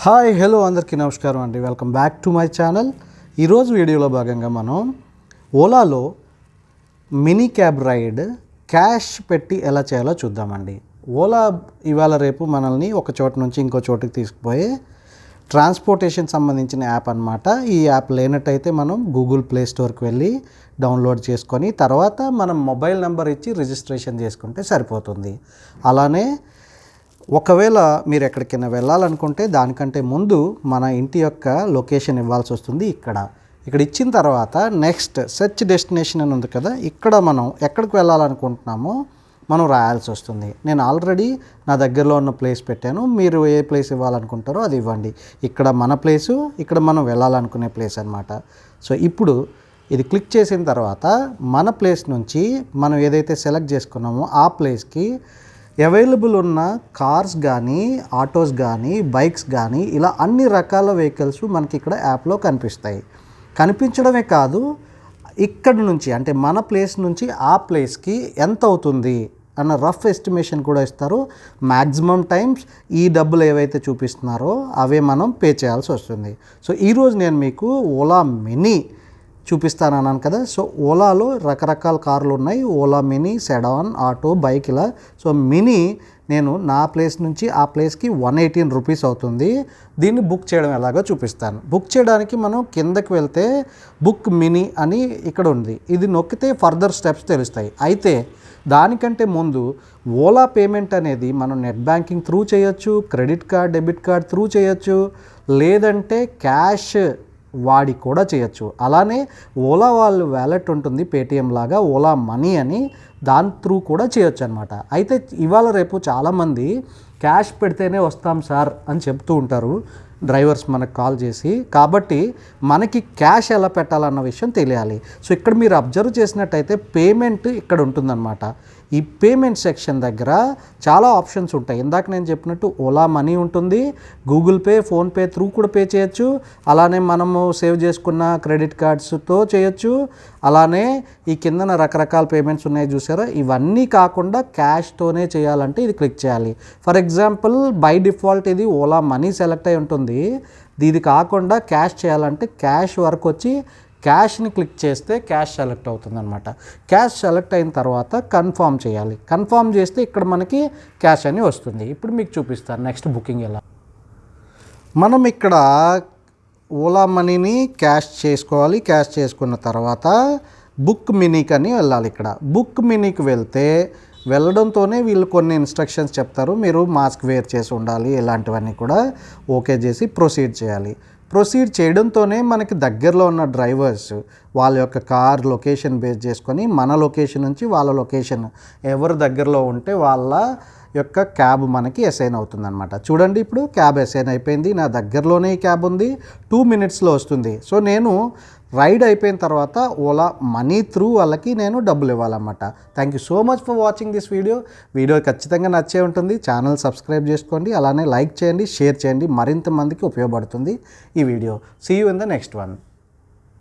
Hi hello అందరికీ నమస్కారం అండి. Welcome back to my channel. ఈరోజు వీడియోలో భాగంగా మనం ఓలాలో మినీ క్యాబ్ రైడ్ క్యాష్ పెట్టి ఎలా చేయాలో చూద్దామండి. ఓలా ఇవాళ రేపు మనల్ని ఒక చోట నుంచి ఇంకో చోటుకి తీసుకుపోయే ట్రాన్స్పోర్టేషన్ సంబంధించిన యాప్ అన్నమాట. ఈ యాప్ లేనట్టయితే మనం గూగుల్ ప్లే స్టోర్కి వెళ్ళి డౌన్లోడ్ చేసుకొని తర్వాత మనం మొబైల్ నెంబర్ ఇచ్చి రిజిస్ట్రేషన్ చేసుకుంటే సరిపోతుంది. అలానే ఒకవేళ మీరు ఎక్కడికైనా వెళ్ళాలనుకుంటే దానికంటే ముందు మన ఇంటి యొక్క లొకేషన్ ఇవ్వాల్సి వస్తుంది. ఇక్కడ ఇచ్చిన తర్వాత నెక్స్ట్ సెర్చ్ డెస్టినేషన్ అని ఉంది కదా, ఇక్కడ మనం ఎక్కడికి వెళ్ళాలనుకుంటున్నామో మనం రాయాల్సి వస్తుంది. నేను ఆల్రెడీ నా దగ్గరలో ఉన్న ప్లేస్ పెట్టాను. మీరు ఏ ప్లేస్ ఇవ్వాలనుకుంటారో అది ఇవ్వండి. ఇక్కడ మన ప్లేసు, ఇక్కడ మనం వెళ్ళాలనుకునే ప్లేస్ అనమాట. సో ఇప్పుడు ఇది క్లిక్ చేసిన తర్వాత మన ప్లేస్ నుంచి మనం ఏదైతే సెలెక్ట్ చేసుకున్నామో ఆ ప్లేస్కి అవైలబుల్ ఉన్న కార్స్ కానీ, ఆటోస్ కానీ, బైక్స్ కానీ ఇలా అన్ని రకాల వెహికల్స్ మనకి ఇక్కడ యాప్లో కనిపిస్తాయి. కనిపించడమే కాదు, ఇక్కడ నుంచి అంటే మన ప్లేస్ నుంచి ఆ ప్లేస్కి ఎంత అవుతుంది అన్న రఫ్ ఎస్టిమేషన్ కూడా ఇస్తారు. మ్యాక్సిమం టైమ్స్ ఈ డబ్బులు ఏవైతే చూపిస్తున్నారో అవే మనం పే చేయాల్సి వస్తుంది. సో ఈరోజు నేను మీకు ఓలా మినీ చూపిస్తాను అన్నాను కదా. సో ఓలాలో రకరకాల కార్లు ఉన్నాయి. Ola mini, sedan, auto, bike ఇలా. సో మినీ నేను నా ప్లేస్ నుంచి ఆ ప్లేస్కి 118 రూపీస్ అవుతుంది. దీన్ని బుక్ చేయడం ఎలాగో చూపిస్తాను. బుక్ చేయడానికి మనం కిందకి వెళ్తే బుక్ మినీ అని ఇక్కడ ఉంది. ఇది నొక్కితే ఫర్దర్ స్టెప్స్ తెలుస్తాయి. అయితే దానికంటే ముందు ఓలా పేమెంట్ అనేది మనం నెట్ బ్యాంకింగ్ త్రూ చేయొచ్చు, credit card, debit card through చేయొచ్చు, లేదంటే క్యాష్ వాడి కూడా చేయొచ్చు. అలానే ఓలా వాళ్ళు వ్యాలెట్ ఉంటుంది పేటిఎం లాగా, ఓలా మనీ అని, దాని త్రూ కూడా చేయొచ్చు అనమాట. అయితే ఇవాళ రేపు చాలామంది క్యాష్ పెడితేనే వస్తాం సార్ అని చెప్తూ ఉంటారు డ్రైవర్స్ మనకు కాల్ చేసి. కాబట్టి మనకి క్యాష్ ఎలా పెట్టాలన్న విషయం తెలియాలి. సో ఇక్కడ మీరు అబ్జర్వ్ చేసినట్టయితే పేమెంట్ ఇక్కడ ఉంటుందన్నమాట. ఈ పేమెంట్ సెక్షన్ దగ్గర చాలా ఆప్షన్స్ ఉంటాయి. ఇందాక నేను చెప్పినట్టు ఓలా మనీ ఉంటుంది, గూగుల్ పే, ఫోన్పే త్రూ కూడా పే చేయొచ్చు, అలానే మనము సేవ్ చేసుకున్న క్రెడిట్ కార్డ్స్తో చేయొచ్చు, అలానే ఈ కిందన రకరకాల పేమెంట్స్ ఉన్నాయి చూసారా. ఇవన్నీ కాకుండా క్యాష్తోనే చేయాలంటే ఇది క్లిక్ చేయాలి. ఫర్ ఎగ్జాంపుల్ బై డిఫాల్ట్ ఇది ఓలా మనీ సెలెక్ట్ అయి ఉంటుంది. ఇది కాకుండా క్యాష్ చేయాలంటే క్యాష్ వరకు వచ్చి క్యాష్ని క్లిక్ చేస్తే క్యాష్ సెలెక్ట్ అవుతుంది అనమాట. క్యాష్ సెలెక్ట్ అయిన తర్వాత కన్ఫర్మ్ చేయాలి. కన్ఫర్మ్ చేస్తే ఇక్కడ మనకి క్యాష్ అని వస్తుంది. ఇప్పుడు మీకు చూపిస్తాను నెక్స్ట్ బుకింగ్ ఎలా. మనం ఇక్కడ ఓలా మనీని క్యాష్ చేసుకోవాలి. క్యాష్ చేసుకున్న తర్వాత బుక్ మినీకి అని వెళ్ళాలి. ఇక్కడ బుక్ మినీకి వెళ్తే వెళ్ళడంతోనే వీళ్ళు కొన్ని ఇన్స్ట్రక్షన్స్ చెప్తారు. మీరు మాస్క్ వేర్ చేసి ఉండాలి, ఇలాంటివన్నీ కూడా ఓకే చేసి ప్రొసీడ్ చేయాలి. ప్రొసీడ్ చేయడంతోనే మనకి దగ్గరలో ఉన్న డ్రైవర్స్ వాళ్ళ యొక్క కార్ లొకేషన్ బేస్ చేసుకొని మన లొకేషన్ నుంచి వాళ్ళ లొకేషన్ ఎవరు దగ్గరలో ఉంటే వాళ్ళ యొక్క క్యాబ్ మనకి అసైన్ అవుతుంది అనమాట. చూడండి, ఇప్పుడు క్యాబ్ అసైన్ అయిపోయింది. నా దగ్గరలోనే ఈ క్యాబ్ ఉంది, 2 minutesలో వస్తుంది. సో నేను రైడ్ అయిపోయిన తర్వాత ఓలా మనీ త్రూ వాళ్ళకి నేను డబ్బులు ఇవ్వాలన్నమాట. Thank you so much for watching this video ఖచ్చితంగా నచ్చే ఉంటుంది. ఛానల్ సబ్స్క్రైబ్ చేసుకోండి, అలానే లైక్ చేయండి, షేర్ చేయండి. మరింత మందికి ఉపయోగపడుతుంది ఈ video. See you in the next one.